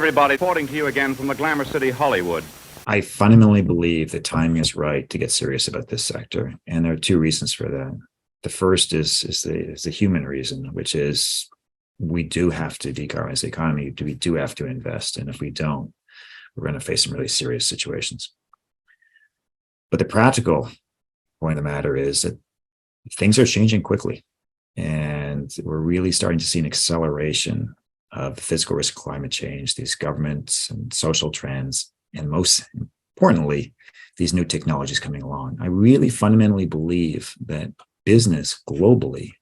everybody. Reporting to you again from the Glamour City, Hollywood. I fundamentally believe the timing is right to get serious about this sector, and there are two reasons for that. The first is the human reason, which is we do have to decarbonize the economy. We do have to invest, and if we don't, we're going to face some really serious situations. But the practical point of the matter is that things are changing quickly, and we're really starting to see an acceleration of the physical risk of climate change, these governments and social trends, and most importantly, these new technologies coming along. I really fundamentally believe that business globally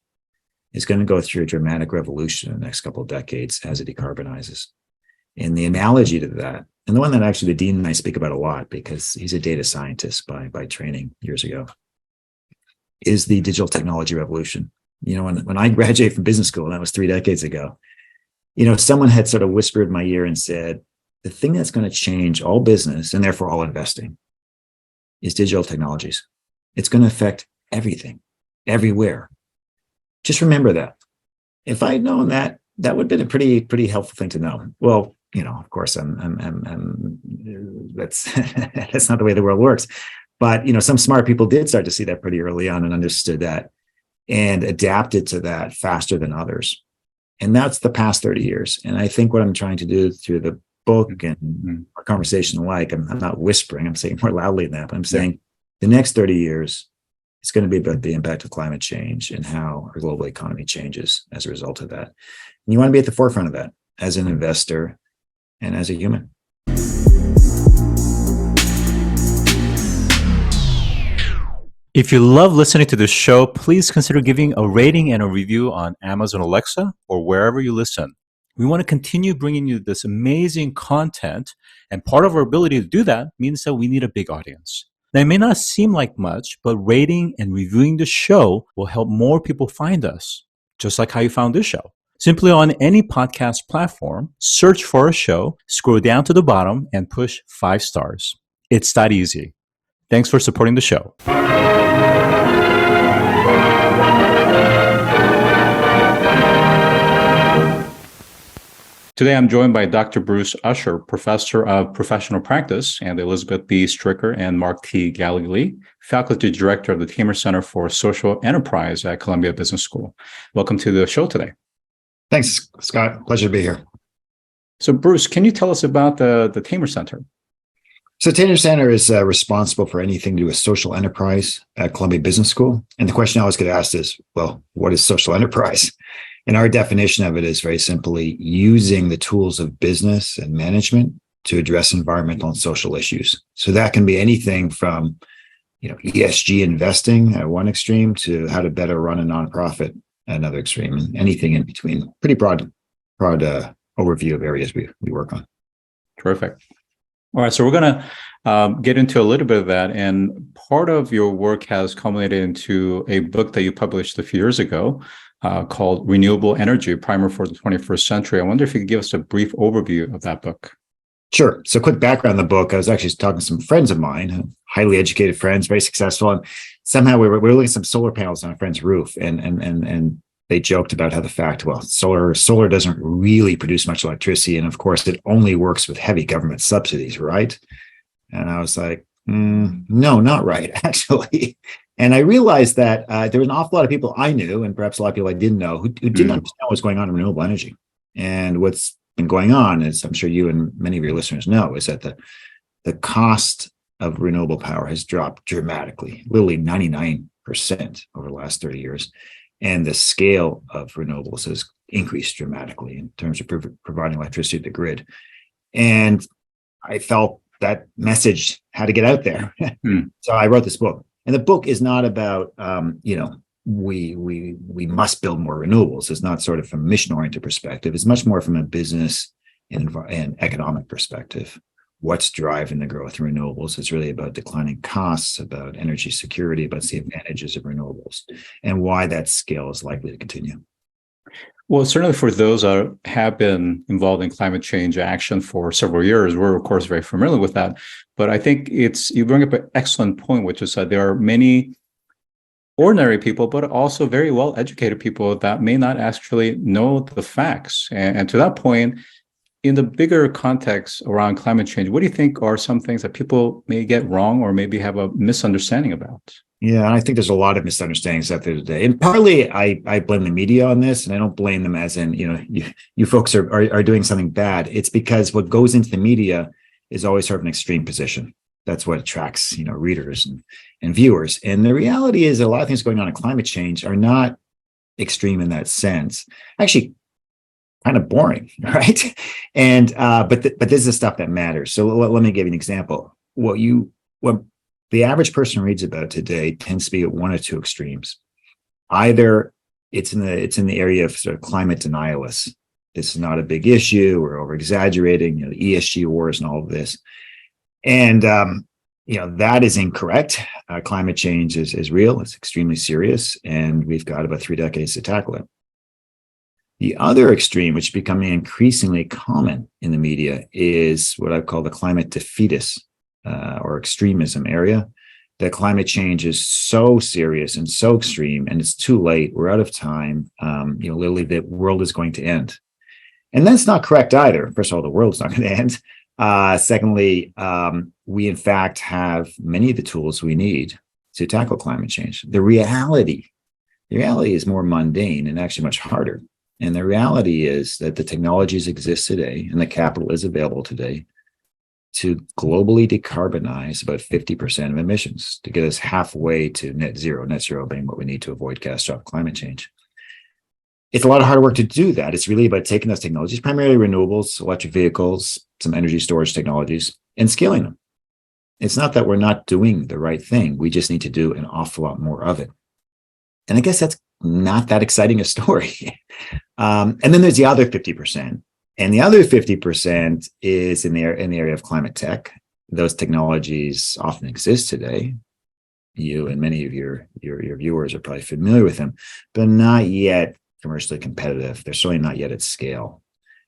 is going to go through a dramatic revolution in the next couple of decades as it decarbonizes. And the analogy to that, and the one that actually the dean and I speak about a lot because he's a data scientist by training years ago, is the digital technology revolution. You know, when I graduated from business school, and that was 3 decades ago, you know, someone had sort of whispered in my ear and said, the thing that's going to change all business and therefore all investing is digital technologies. It's going to affect everything, everywhere. Just remember that. If I'd known that, that would have been a pretty helpful thing to know. Well, you know, of course, that's that's not the way the world works. But you know, some smart people did start to see that pretty early on and understood that and adapted to that faster than others. And that's the past 30 years. And I think what I'm trying to do through the book and our conversation alike, I'm not whispering, I'm saying more loudly than that, but I'm saying the next 30 years, it's going to be about the impact of climate change and how our global economy changes as a result of that. And you want to be at the forefront of that as an investor and as a human. If you love listening to this show, please consider giving a rating and a review on Amazon Alexa or wherever you listen. We want to continue bringing you this amazing content, and part of our ability to do that means that we need a big audience. Now, it may not seem like much, but rating and reviewing the show will help more people find us, just like how you found this show. Simply on any podcast platform, search for a show, scroll down to the bottom, and push 5 stars. It's that easy. Thanks for supporting the show. Today, I'm joined by Dr. Bruce Usher, Professor of Professional Practice, and Elizabeth B. Strickler and Mark T. Gallogly, Faculty Director of the Tamer Center for Social Enterprise at Columbia Business School. Welcome to the show today. Thanks, Scott. Pleasure to be here. So, Bruce, can you tell us about the Tamer Center? So Tamer Center is responsible for anything to do with social enterprise at Columbia Business School. And the question I always get asked is, well, what is social enterprise? And our definition of it is very simply using the tools of business and management to address environmental and social issues. So that can be anything from, you know, ESG investing at one extreme to how to better run a nonprofit at another extreme, and anything in between. Pretty broad overview of areas we work on. Terrific. All right, so we're going to get into a little bit of that. And part of your work has culminated into a book that you published a few years ago called Renewable Energy, a Primer for the 21st Century. I wonder if you could give us a brief overview of that book. Sure. So quick background on the book. I was actually talking to some friends of mine, highly educated friends, very successful. And somehow we were looking at some solar panels on a friend's roof. And they joked about how the fact, well, solar doesn't really produce much electricity. And of course, it only works with heavy government subsidies, right? And I was like, no, not right, actually. And I realized that there was an awful lot of people I knew, and perhaps a lot of people I didn't know, who didn't understand what was going on in renewable energy. And what's been going on, as I'm sure you and many of your listeners know, is that the cost of renewable power has dropped dramatically, literally 99% over the last 30 years. And the scale of renewables has increased dramatically in terms of providing electricity to the grid. And I felt that message had to get out there. So I wrote this book. And the book is not about, we must build more renewables. It's not sort of from a mission-oriented perspective. It's much more from a business and economic perspective. What's driving the growth in renewables? It's really about declining costs, about energy security, about the advantages of renewables, and why that scale is likely to continue. Well, certainly for those that have been involved in climate change action for several years, we're of course very familiar with that. But I think you bring up an excellent point, which is that there are many ordinary people, but also very well-educated people that may not actually know the facts. And to that point, in the bigger context around climate change, what do you think are some things that people may get wrong or maybe have a misunderstanding about? Yeah, and I think there's a lot of misunderstandings out there today. And partly I blame the media on this, and I don't blame them as in, you folks are doing something bad. It's because what goes into the media is always sort of an extreme position. That's what attracts, readers and viewers. And the reality is that a lot of things going on in climate change are not extreme in that sense. Actually, kind of boring, right? And but this is the stuff that matters. So let me give you an example. What the average person reads about today tends to be at one or two extremes. Either it's in the area of sort of climate denialists. This is not a big issue. We're over exaggerating. The ESG wars and all of this, and that is incorrect. Climate change is real. It's extremely serious, and we've got about 3 decades to tackle it. The other extreme, which is becoming increasingly common in the media, is what I call the climate defeatist or extremism area. That climate change is so serious and so extreme, and it's too late. We're out of time. Literally, the world is going to end, and that's not correct either. First of all, the world's not going to end. Secondly, we in fact have many of the tools we need to tackle climate change. The reality is more mundane and actually much harder. And the reality is that the technologies exist today and the capital is available today to globally decarbonize about 50% of emissions to get us halfway to net zero being what we need to avoid catastrophic climate change. It's a lot of hard work to do that. It's really about taking those technologies, primarily renewables, electric vehicles, some energy storage technologies, and scaling them. It's not that we're not doing the right thing. We just need to do an awful lot more of it. And I guess that's not that exciting a story. And then there's the other 50%. And the other 50% is in the area of climate tech. Those technologies often exist today. You and many of your viewers are probably familiar with them, but not yet commercially competitive. They're certainly not yet at scale.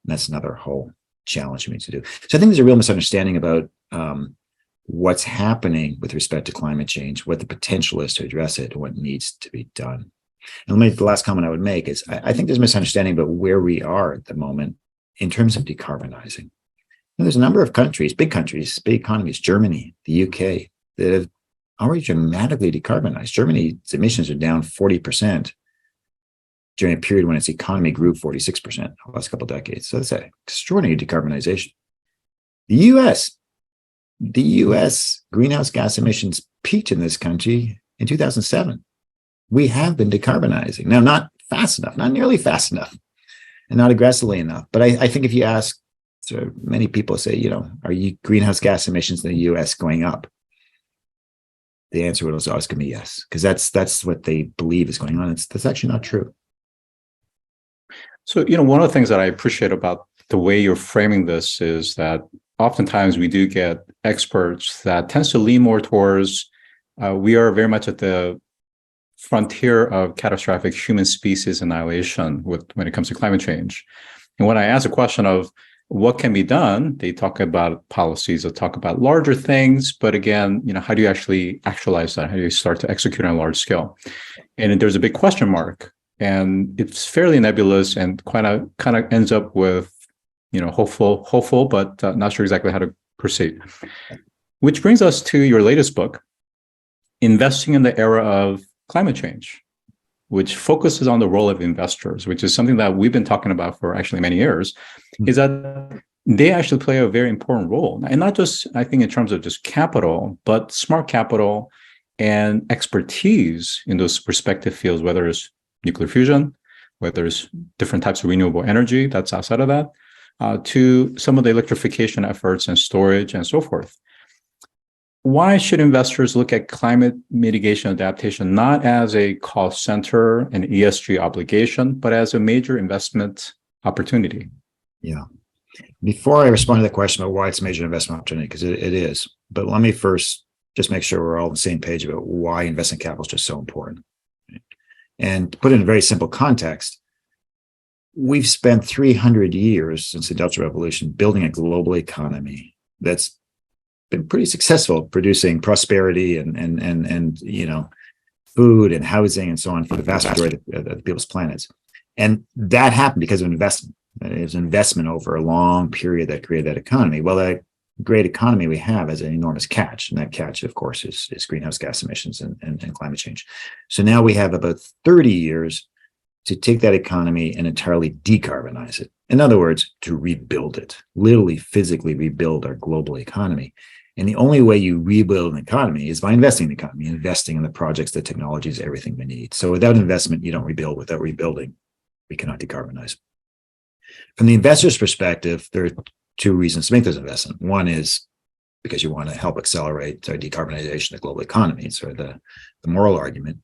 And that's another whole challenge we need to do. So I think there's a real misunderstanding about what's happening with respect to climate change, what the potential is to address it, and what needs to be done. And the last comment I would make is I think there's a misunderstanding about where we are at the moment in terms of decarbonizing. And there's a number of countries, big economies, Germany, the UK, that have already dramatically decarbonized. Germany's emissions are down 40% during a period when its economy grew 46% the last couple of decades. So that's an extraordinary decarbonization. The US greenhouse gas emissions peaked in this country in 2007. We have been decarbonizing. Now, not fast enough, not nearly fast enough, and not aggressively enough. But I think if you ask, so many people say, are greenhouse gas emissions in the US going up? The answer was always going to be yes, because that's what they believe is going on. That's actually not true. So, one of the things that I appreciate about the way you're framing this is that oftentimes we do get experts that tends to lean more towards we are very much at the frontier of catastrophic human species annihilation when it comes to climate change. And when I ask a question of what can be done, they talk about policies, they talk about larger things, but again, how do you actually actualize that? How do you start to execute on a large scale? And there's a big question mark, and it's fairly nebulous and kind of ends up with, hopeful, but not sure exactly how to proceed. Which brings us to your latest book, Investing in the Era of Climate Change, which focuses on the role of investors, which is something that we've been talking about for actually many years, is that they actually play a very important role. And not just, I think, in terms of just capital, but smart capital and expertise in those respective fields, whether it's nuclear fusion, whether it's different types of renewable energy that's outside of that, to some of the electrification efforts and storage and so forth. Why should investors look at climate mitigation adaptation not as a cost center, an ESG obligation, but as a major investment opportunity? Yeah. Before I respond to the question about why it's a major investment opportunity, because it is, but let me first just make sure we're all on the same page about why investing capital is just so important. And to put it in a very simple context, we've spent 300 years since the Industrial Revolution building a global economy that's been pretty successful, producing prosperity and food and housing and so on for the vast majority of people's planets. And that happened because of investment. It was investment over a long period that created that economy. Well, that great economy we have has an enormous catch. And that catch, of course, is greenhouse gas emissions and climate change. So now we have about 30 years to take that economy and entirely decarbonize it. In other words, to rebuild it, literally physically rebuild our global economy. And the only way you rebuild an economy is by investing in the economy, investing in the projects, the technologies, everything we need. So without investment, you don't rebuild. Without rebuilding, we cannot decarbonize. From the investor's perspective, there are two reasons to make those investments. One is because you want to help accelerate decarbonization of the global economy, sort of the moral argument.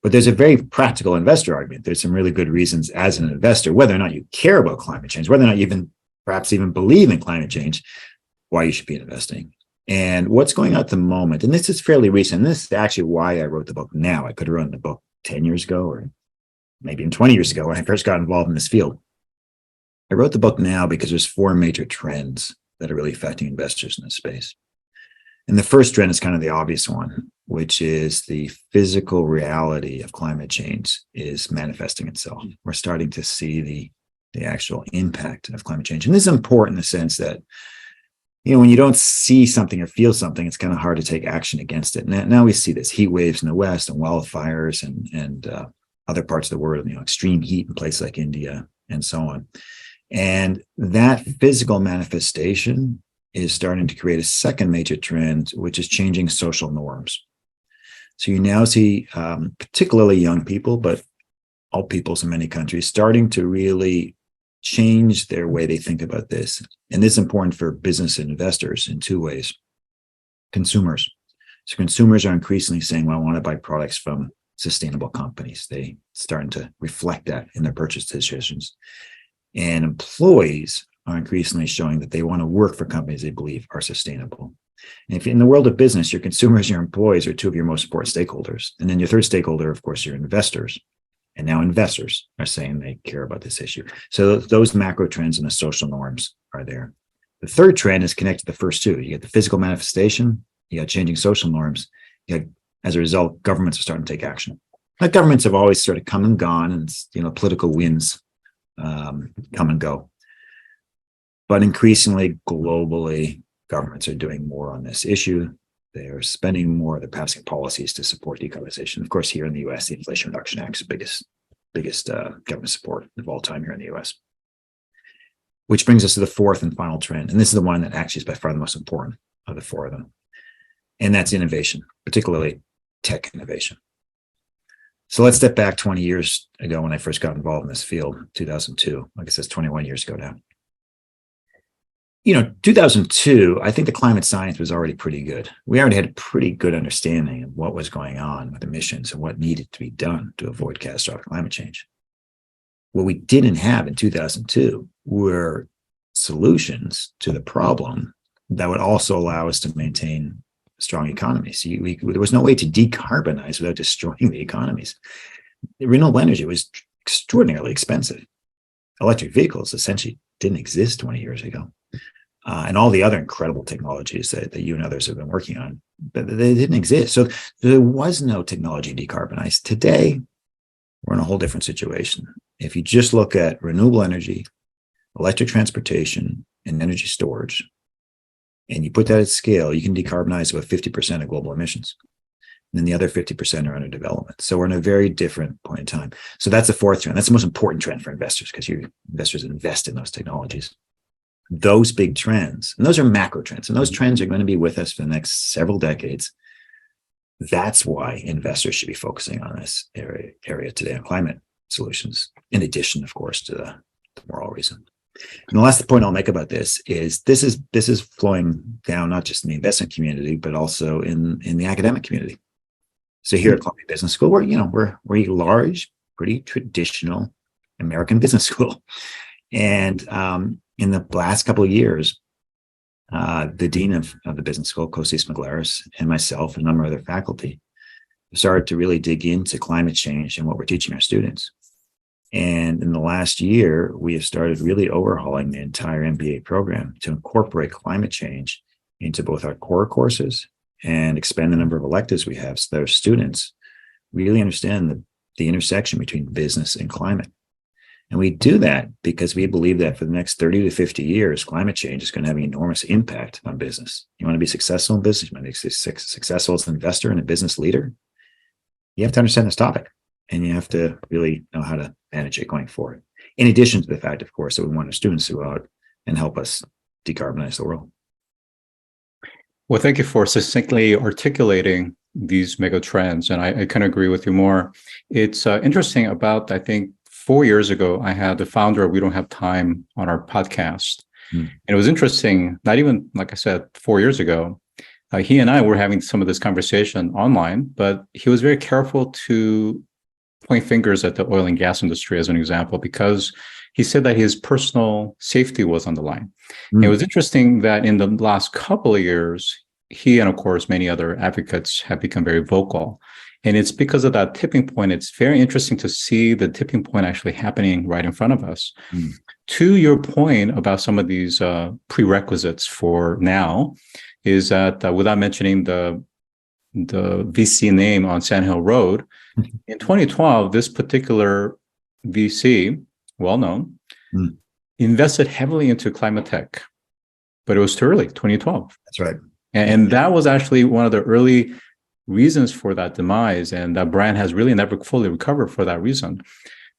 But there's a very practical investor argument. There's some really good reasons as an investor, whether or not you care about climate change, whether or not you perhaps even believe in climate change, why you should be investing. And what's going on at the moment, and this is fairly recent, and this is actually why I wrote the book now. I could have written the book 10 years ago or maybe even 20 years ago when I first got involved in this field. I wrote the book now because there's four major trends that are really affecting investors in this space. And the first trend is kind of the obvious one, which is the physical reality of climate change is manifesting itself. We're starting to see the actual impact of climate change. And this is important in the sense that, when you don't see something or feel something, it's kind of hard to take action against it. Now we see this heat waves in the West and wildfires and other parts of the world, extreme heat in places like India and so on. And that physical manifestation is starting to create a second major trend, which is changing social norms. So you now see particularly young people, but all peoples in many countries, starting to really change their way they think about this. And this is important for business and investors in two ways. Consumers. So consumers are increasingly saying, well, I want to buy products from sustainable companies. They starting to reflect that in their purchase decisions. And employees are increasingly showing that they want to work for companies they believe are sustainable. And if in the world of business, your consumers, your employees are two of your most important stakeholders. And then your third stakeholder, of course, your investors. And now investors are saying they care about this issue. So those macro trends and the social norms are there. The third trend is connected to the first two. You get the physical manifestation, you got changing social norms. As a result, governments are starting to take action. Now, governments have always sort of come and gone, and political winds come and go. But increasingly, globally, governments are doing more on this issue. They are spending more. They're passing policies to support decarbonization. Of course, here in the U.S., the Inflation Reduction Act is the biggest government support of all time here in the U.S. Which brings us to the fourth and final trend. And this is the one that actually is by far the most important of the four of them. And that's innovation, particularly tech innovation. So let's step back 20 years ago when I first got involved in this field, 2002. Like I said, it's 21 years ago now. 2002, I think the climate science was already pretty good. We already had a pretty good understanding of what was going on with emissions and what needed to be done to avoid catastrophic climate change. What we didn't have in 2002 were solutions to the problem that would also allow us to maintain strong economies. So there was no way to decarbonize without destroying the economies. Renewable energy was extraordinarily expensive. Electric vehicles essentially didn't exist 20 years ago. And all the other incredible technologies that you and others have been working on, but they didn't exist. So there was no technology to decarbonize. Today, we're in a whole different situation. If you just look at renewable energy, electric transportation, and energy storage, and you put that at scale, you can decarbonize about 50% of global emissions. And then the other 50% are under development. So we're in a very different point in time. So that's the fourth trend. That's the most important trend for investors because investors invest in those technologies. Those big trends, and those are macro trends, and those trends are going to be with us for the next several decades. That's why investors should be focusing on this area today on climate solutions, in addition, of course, to the moral reason. And the last point I'll make about this is flowing down not just in the investment community, but also in the academic community. So here at Columbia Business School, we're a large, pretty traditional American business school, and in the last couple of years, the dean of the business school, Kostis Maglaris, and myself, and a number of other faculty, started to really dig into climate change and what we're teaching our students. And in the last year, we have started really overhauling the entire MBA program to incorporate climate change into both our core courses and expand the number of electives we have so that our students really understand the intersection between business and climate. And we do that because we believe that for the next 30 to 50 years, climate change is going to have an enormous impact on business. You want to be successful in business, you want to be successful as an investor and a business leader, you have to understand this topic, and you have to really know how to manage it going forward. In addition to the fact, of course, that we want our students to go out and help us decarbonize the world. Well, thank you for succinctly articulating these mega trends. And I kind of agree with you more. It's interesting about, I think, 4 years ago, I had the founder of We Don't Have Time on our podcast. And it was interesting, not even, like I said, 4 years ago, he and I were having some of this conversation online, but he was very careful to point fingers at the oil and gas industry as an example, because he said that his personal safety was on the line. It was interesting that in the last couple of years, he and, of course, many other advocates have become very vocal. And it's because of that tipping point. It's very interesting to see the tipping point actually happening right in front of us. To your point about some of these prerequisites for now, is that without mentioning the VC name on Sand Hill Road, in 2012, this particular VC, well known, invested heavily into climate tech, but it was too early, 2012. That's right. And that was actually one of the early reasons for that demise, and that brand has really never fully recovered for that reason.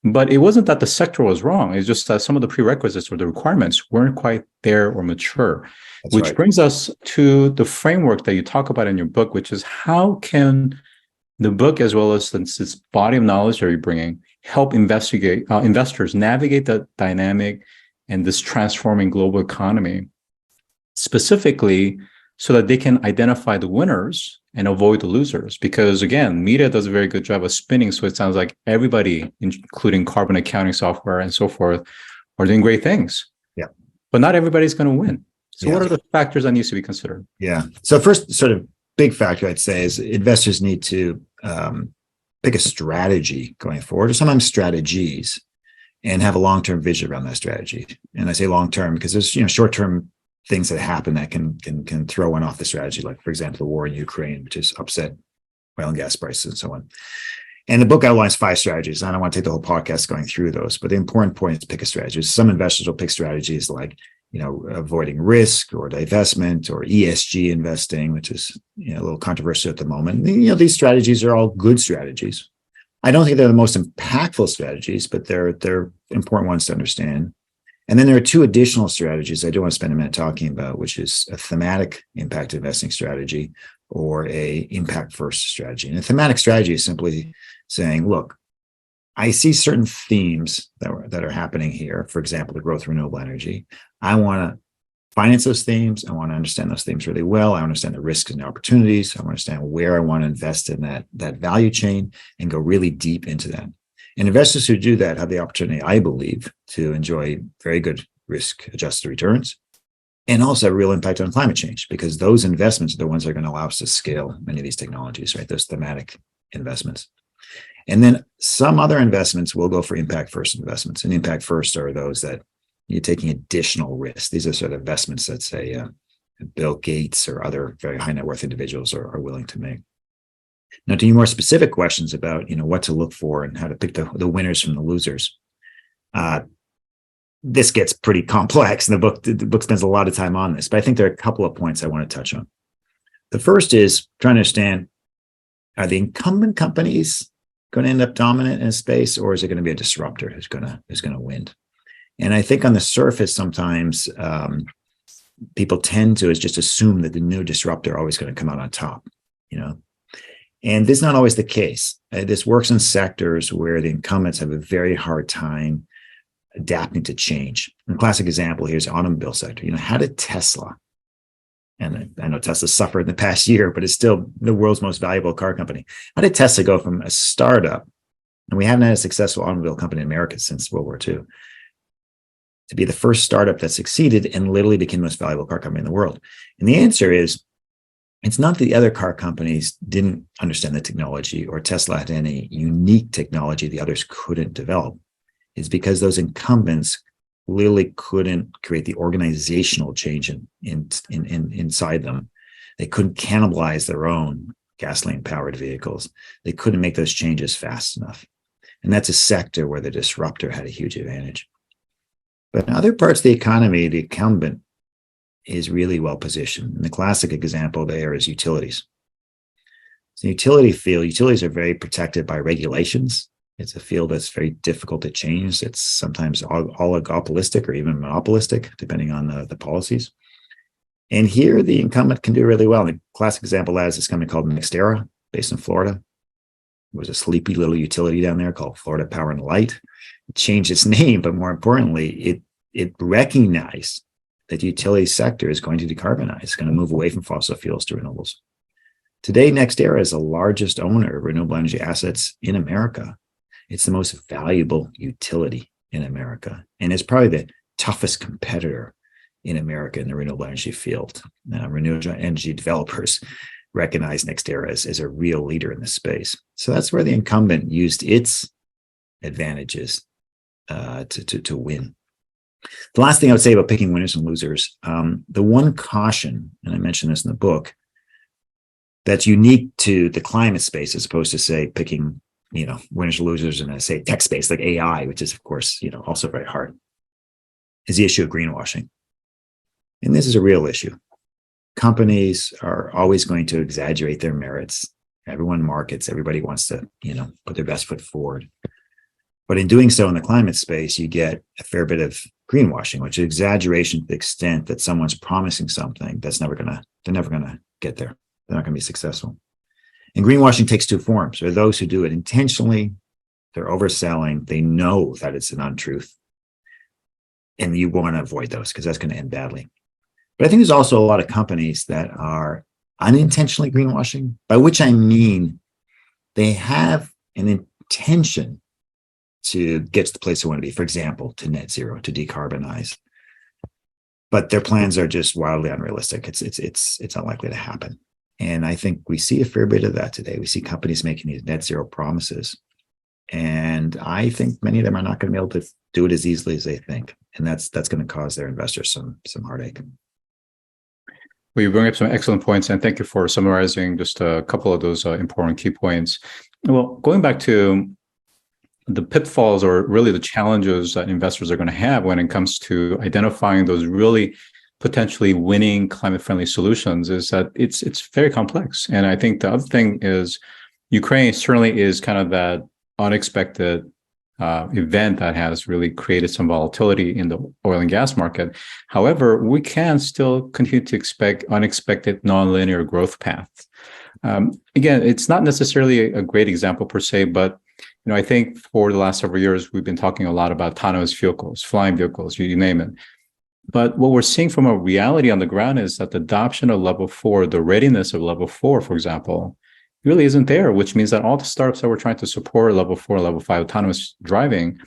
But it wasn't that the sector was wrong. It's just that some of the prerequisites or the requirements weren't quite there or mature. That's which right. Brings us to the framework that you talk about in your book, which is how can the book, as well as this body of knowledge that you're bringing, help investors navigate the dynamic and this transforming global economy, specifically so that they can identify the winners and avoid the losers. Because again, media does a very good job of spinning. So it sounds like everybody, including carbon accounting software and so forth, are doing great things. Yeah. But not everybody's going to win. So what are the factors that needs to be considered? Yeah. So first sort of big factor I'd say is investors need to pick a strategy going forward, or sometimes strategies, and have a long-term vision around that strategy. And I say long-term because there's short-term things that happen that can throw one off the strategy, like, for example, the war in Ukraine, which has upset oil and gas prices and so on. And the book outlines 5 strategies. I don't want to take the whole podcast going through those, but the important point is to pick a strategy. Some investors will pick strategies like, avoiding risk or divestment or ESG investing, which is a little controversial at the moment. These strategies are all good strategies. I don't think they're the most impactful strategies, but they're important ones to understand. And then there are 2 additional strategies I do want to spend a minute talking about, which is a thematic impact investing strategy or a impact first strategy. And a thematic strategy is simply saying, look, I see certain themes that are happening here. For example, the growth of renewable energy. I want to finance those themes. I want to understand those themes really well. I understand the risks and the opportunities. I want to understand where I want to invest in that value chain and go really deep into that. And investors who do that have the opportunity, I believe, to enjoy very good risk-adjusted returns and also have a real impact on climate change, because those investments are the ones that are going to allow us to scale many of these technologies, right? Those thematic investments. And then some other investments will go for impact first investments. And impact first are those that you're taking additional risk. These are sort of investments that, say, Bill Gates or other very high net worth individuals are willing to make. Now, to you more specific questions about what to look for and how to pick the winners from the losers, this gets pretty complex, and the book spends a lot of time on this. But I think there are a couple of points I want to touch on. The first is trying to understand: are the incumbent companies going to end up dominant in a space, or is it going to be a disruptor who's going to win? And I think on the surface, sometimes people tend to just assume that the new disruptor are always going to come out on top, And this is not always the case. This works in sectors where the incumbents have a very hard time adapting to change. And a classic example here is the automobile sector. How did Tesla, and I know Tesla suffered in the past year, but it's still the world's most valuable car company. How did Tesla go from a startup, and we haven't had a successful automobile company in America since World War II, to be the first startup that succeeded and literally became the most valuable car company in the world? And the answer is, it's not that the other car companies didn't understand the technology or Tesla had any unique technology the others couldn't develop. It's because those incumbents literally couldn't create the organizational change inside them. They couldn't cannibalize their own gasoline-powered vehicles. They couldn't make those changes fast enough. And that's a sector where the disruptor had a huge advantage. But in other parts of the economy, the incumbent is really well positioned. And the classic example there is utilities. So utility field, utilities are very protected by regulations. It's a field that's very difficult to change. It's sometimes oligopolistic or even monopolistic, depending on the policies. And here, the incumbent can do really well. The classic example of that is this company called NextEra, based in Florida. It was a sleepy little utility down there called Florida Power and Light. It changed its name, but more importantly, it recognized that the utility sector is going to decarbonize, it's going to move away from fossil fuels to renewables. Today, NextEra is the largest owner of renewable energy assets in America. It's the most valuable utility in America, and it's probably the toughest competitor in America in the renewable energy field. Renewable energy developers recognize NextEra as a real leader in this space. So that's where the incumbent used its advantages to win. The last thing I would say about picking winners and losers, the one caution, and I mentioned this in the book, that's unique to the climate space as opposed to, say, picking winners and losers in a, say, tech space like AI, which is, of course, also very hard, is the issue of greenwashing. And this is a real issue. Companies are always going to exaggerate their merits. Everyone markets, everybody wants to, put their best foot forward. But in doing so in the climate space, you get a fair bit of greenwashing, which is exaggeration to the extent that someone's promising something that's they're never gonna get there. They're not gonna be successful. And greenwashing takes two forms. There are those who do it intentionally, they're overselling, they know that it's an untruth. And you want to avoid those because that's going to end badly. But I think there's also a lot of companies that are unintentionally greenwashing, by which I mean they have an intention to get to the place they want to be, for example, to net zero, to decarbonize. But their plans are just wildly unrealistic. It's unlikely to happen. And I think we see a fair bit of that today. We see companies making these net zero promises. And I think many of them are not going to be able to do it as easily as they think. And that's going to cause their investors some heartache. Well, you bring up some excellent points, and thank you for summarizing just a couple of those important key points. Well, going back to the pitfalls or really the challenges that investors are going to have when it comes to identifying those really potentially winning climate-friendly solutions is that it's very complex. And I think the other thing is Ukraine certainly is kind of that unexpected event that has really created some volatility in the oil and gas market. However, we can still continue to expect unexpected nonlinear growth paths. Again, it's not necessarily a great example per se, but I think for the last several years, we've been talking a lot about autonomous vehicles, flying vehicles, you name it. But what we're seeing from a reality on the ground is that the adoption of level 4, the readiness of level 4, for example, really isn't there, which means that all the startups that we're trying to support level 4, level 5 autonomous driving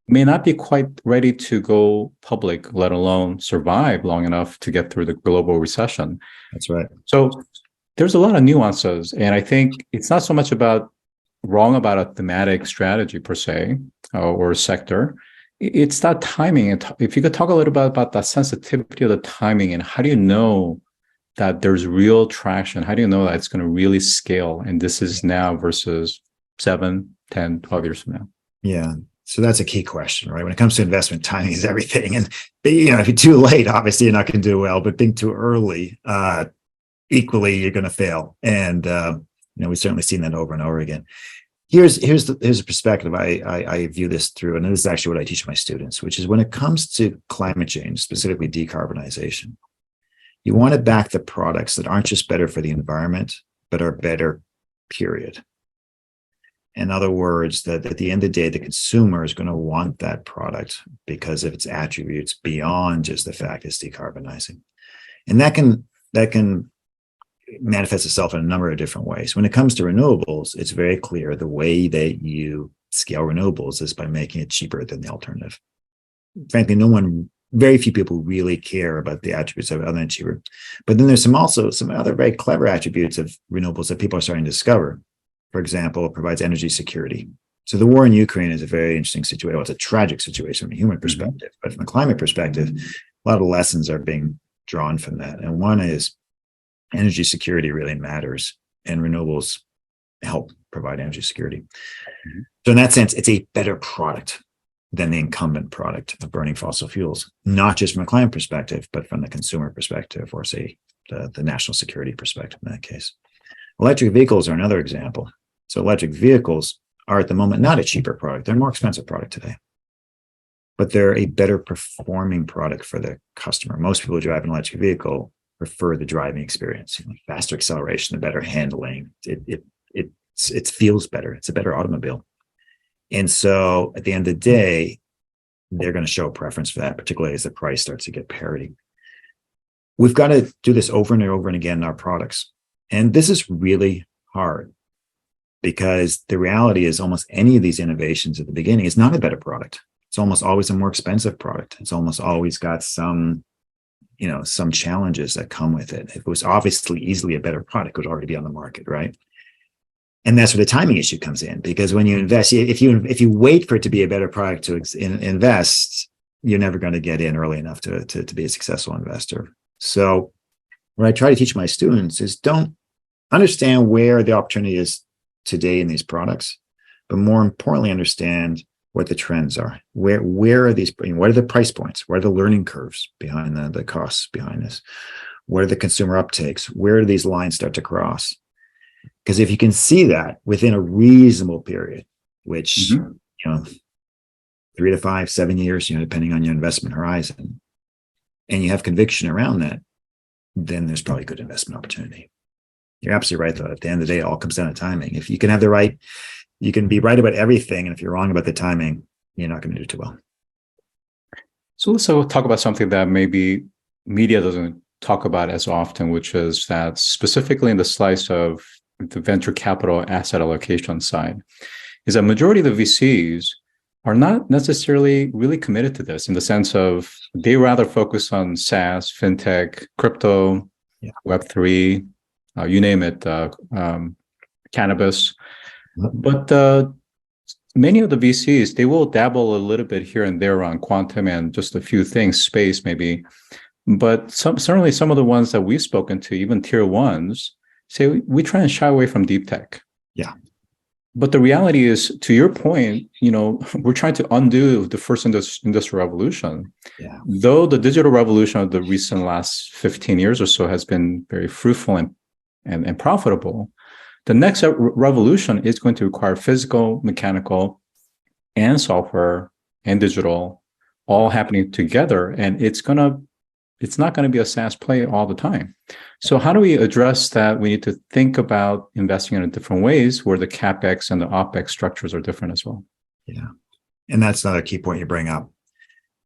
may not be quite ready to go public, let alone survive long enough to get through the global recession. That's right. So there's a lot of nuances. And I think it's not so much wrong about a thematic strategy per se, or a sector. It's that timing. And if you could talk a little bit about that sensitivity of the timing, and how do you know that there's real traction? How do you know that it's going to really scale? And this is now versus 7, 10, 12 years from now. Yeah. So that's a key question, right? When it comes to investment, timing is everything. And, if you're too late, obviously you're not going to do well, but being too early, equally, you're going to fail. And, we've certainly seen that over and over again. Here's a perspective I view this through, and this is actually what I teach my students, which is when it comes to climate change, specifically decarbonization, you want to back the products that aren't just better for the environment, but are better, period. In other words, that at the end of the day, the consumer is going to want that product because of its attributes beyond just the fact it's decarbonizing. And that can manifests itself in a number of different ways. When it comes to renewables, it's very clear the way that you scale renewables is by making it cheaper than the alternative. Frankly, very few people really care about the attributes of it other than cheaper. But then there's some other very clever attributes of renewables that people are starting to discover. For example, it provides energy security. So the war in Ukraine is a very interesting situation. Well, it's a tragic situation from a human perspective, but from a climate perspective, a lot of lessons are being drawn from that. And one is energy security really matters, and renewables help provide energy security. Mm-hmm. So in that sense, it's a better product than the incumbent product of burning fossil fuels, not just from a climate perspective, but from the consumer perspective, or say the national security perspective in that case. Electric vehicles are another example. So electric vehicles are at the moment not a cheaper product. They're a more expensive product today, but they're a better performing product for the customer. Most people who drive an electric vehicle prefer the driving experience, faster acceleration, the better handling. It feels better. It's a better automobile. And so at the end of the day, they're going to show a preference for that, particularly as the price starts to get parity. We've got to do this over and over and again in our products. And this is really hard because the reality is almost any of these innovations at the beginning is not a better product. It's almost always a more expensive product. It's almost always got some challenges that come with it. If it was obviously easily a better product, it would already be on the market, right? And that's where the timing issue comes in, because when you invest, if you wait for it to be a better product to invest, you're never going to get in early enough to be a successful investor. So what I try to teach my students is don't understand where the opportunity is today in these products, but more importantly, understand what the trends are. Where are these? What are the price points? What are the learning curves behind the costs behind this? What are the consumer uptakes? Where do these lines start to cross? Because if you can see that within a reasonable period, which 3 to 5, 7 years, depending on your investment horizon, and you have conviction around that, then there's probably a good investment opportunity. You're absolutely right, though. At the end of the day, it all comes down to timing. If you can have you can be right about everything, and if you're wrong about the timing, you're not going to do too well. So let's talk about something that maybe media doesn't talk about as often, which is that specifically in the slice of the venture capital asset allocation side, is that majority of the VCs are not necessarily really committed to this, in the sense of they rather focus on SaaS, fintech, crypto, Web3, you name it, cannabis. But many of the VCs, they will dabble a little bit here and there on quantum and just a few things, space maybe. But certainly some of the ones that we've spoken to, even tier ones, say we try and shy away from deep tech. Yeah. But the reality is, to your point, we're trying to undo the first industrial revolution. Yeah. Though the digital revolution of the recent last 15 years or so has been very fruitful and profitable, the next revolution is going to require physical, mechanical, and software and digital all happening together. And it's not going to be a SaaS play all the time. So how do we address that? We need to think about investing in different ways where the CapEx and the OpEx structures are different as well. Yeah. And that's another key point you bring up,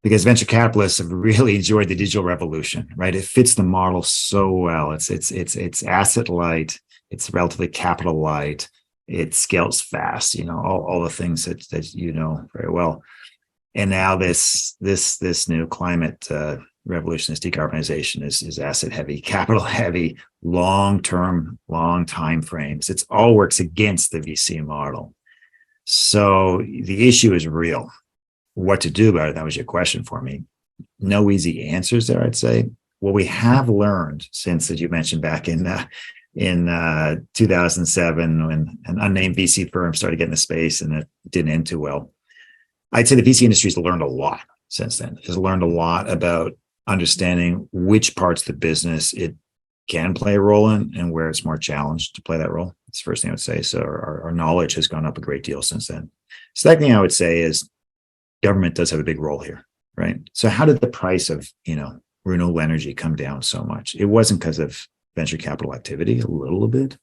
because venture capitalists have really enjoyed the digital revolution, right? It fits the model so well. It's asset light. It's relatively capital light. It scales fast, all the things that you know very well. And now this new climate revolution, this decarbonization is asset heavy, capital heavy, long time frames. It all works against the VC model. So the issue is real. What to do about it? That was your question for me. No easy answers there, I'd say. What we have learned since, as you mentioned, back in 2007, when an unnamed VC firm started getting the space and it didn't end too well, I'd say the VC industry has learned a lot since then. It has learned a lot about understanding which parts of the business it can play a role in and where it's more challenged to play that role. That's the first thing I would say. So our knowledge has gone up a great deal since then. Second thing I would say is government does have a big role here, right? So how did the price of, renewable energy come down so much? It wasn't because of venture capital activity, a little bit.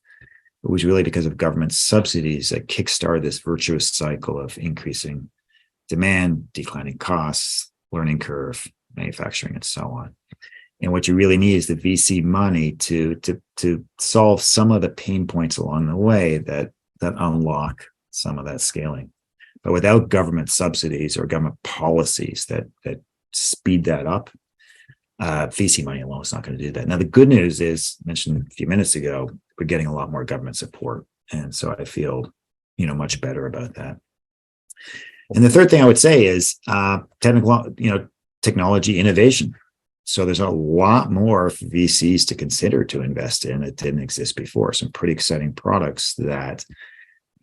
It was really because of government subsidies that kickstarted this virtuous cycle of increasing demand, declining costs, learning curve, manufacturing, and so on. And what you really need is the VC money to solve some of the pain points along the way that unlock some of that scaling. But without government subsidies or government policies that speed that up, VC money alone is not going to do that. Now, the good news is, mentioned a few minutes ago, we're getting a lot more government support. And so I feel, much better about that. And the third thing I would say is technology innovation. So there's a lot more VCs to consider to invest in that didn't exist before. Some pretty exciting products that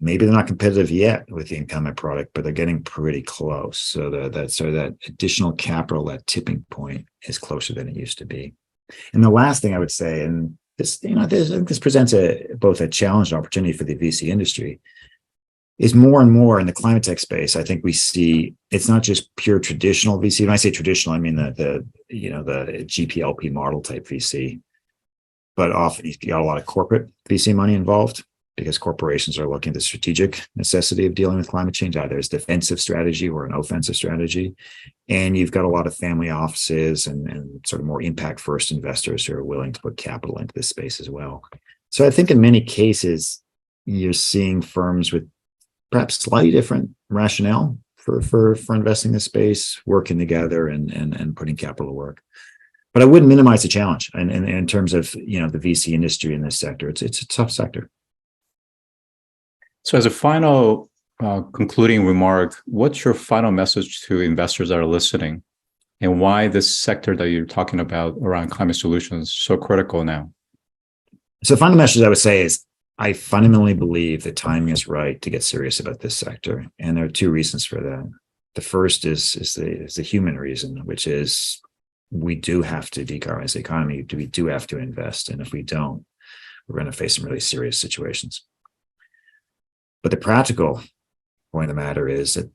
maybe they're not competitive yet with the incumbent product, but they're getting pretty close. So that additional capital, that tipping point, is closer than it used to be. And the last thing I would say, and this presents both a challenge and opportunity for the VC industry, is more and more in the climate tech space. I think we see it's not just pure traditional VC. When I say traditional, I mean the GPLP model type VC, but often you got a lot of corporate VC money involved because corporations are looking at the strategic necessity of dealing with climate change, either as defensive strategy or an offensive strategy. And you've got a lot of family offices and sort of more impact first investors who are willing to put capital into this space as well. So I think in many cases, you're seeing firms with perhaps slightly different rationale for investing in this space, working together and putting capital to work. But I wouldn't minimize the challenge. And in terms of the VC industry in this sector, it's a tough sector. So as a final concluding remark, what's your final message to investors that are listening, and why this sector that you're talking about around climate solutions is so critical now? So the final message I would say is I fundamentally believe the timing is right to get serious about this sector. And there are two reasons for that. The first is the human reason, which is we do have to decarbonize the economy. We do have to invest. And if we don't, we're going to face some really serious situations. But the practical point of the matter is that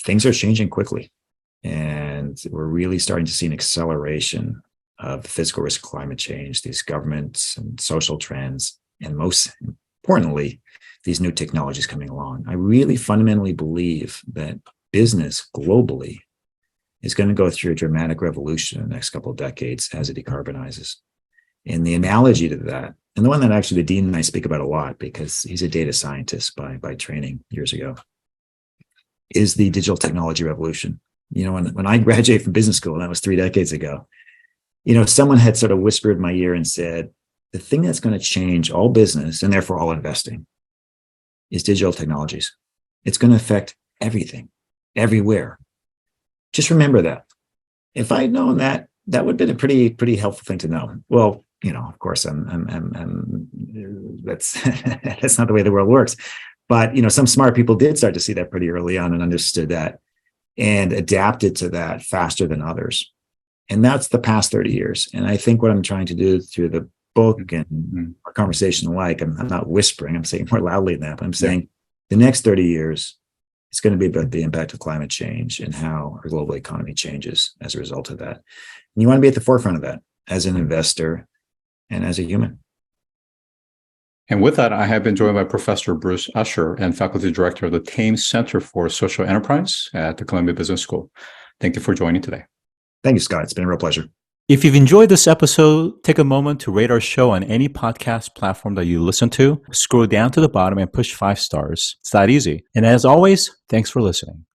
things are changing quickly. And we're really starting to see an acceleration of the physical risk of climate change, these governments and social trends, and most importantly, these new technologies coming along. I really fundamentally believe that business globally is going to go through a dramatic revolution in the next couple of decades as it decarbonizes. And the analogy to that, and the one that actually the dean and I speak about a lot because he's a data scientist by training years ago, is the digital technology revolution. When I graduated from business school, and that was 3 decades ago, someone had sort of whispered in my ear and said, the thing that's going to change all business and therefore all investing is digital technologies. It's going to affect everything, everywhere. Just remember that. If I'd known that, that would have been a pretty helpful thing to know. Well, of course, that's not the way the world works. But some smart people did start to see that pretty early on and understood that and adapted to that faster than others. And that's the past 30 years. And I think what I'm trying to do through the book and our conversation alike, I'm not whispering, I'm saying more loudly than that, but I'm saying the next 30 years, it's going to be about the impact of climate change and how our global economy changes as a result of that. And you want to be at the forefront of that as an investor and as a human. And with that, I have been joined by Professor Bruce Usher and Faculty Director of the Tamer Center for Social Enterprise at the Columbia Business School. Thank you for joining today. Thank you, Scott. It's been a real pleasure. If you've enjoyed this episode, take a moment to rate our show on any podcast platform that you listen to. Scroll down to the bottom and push 5 stars. It's that easy. And as always, thanks for listening.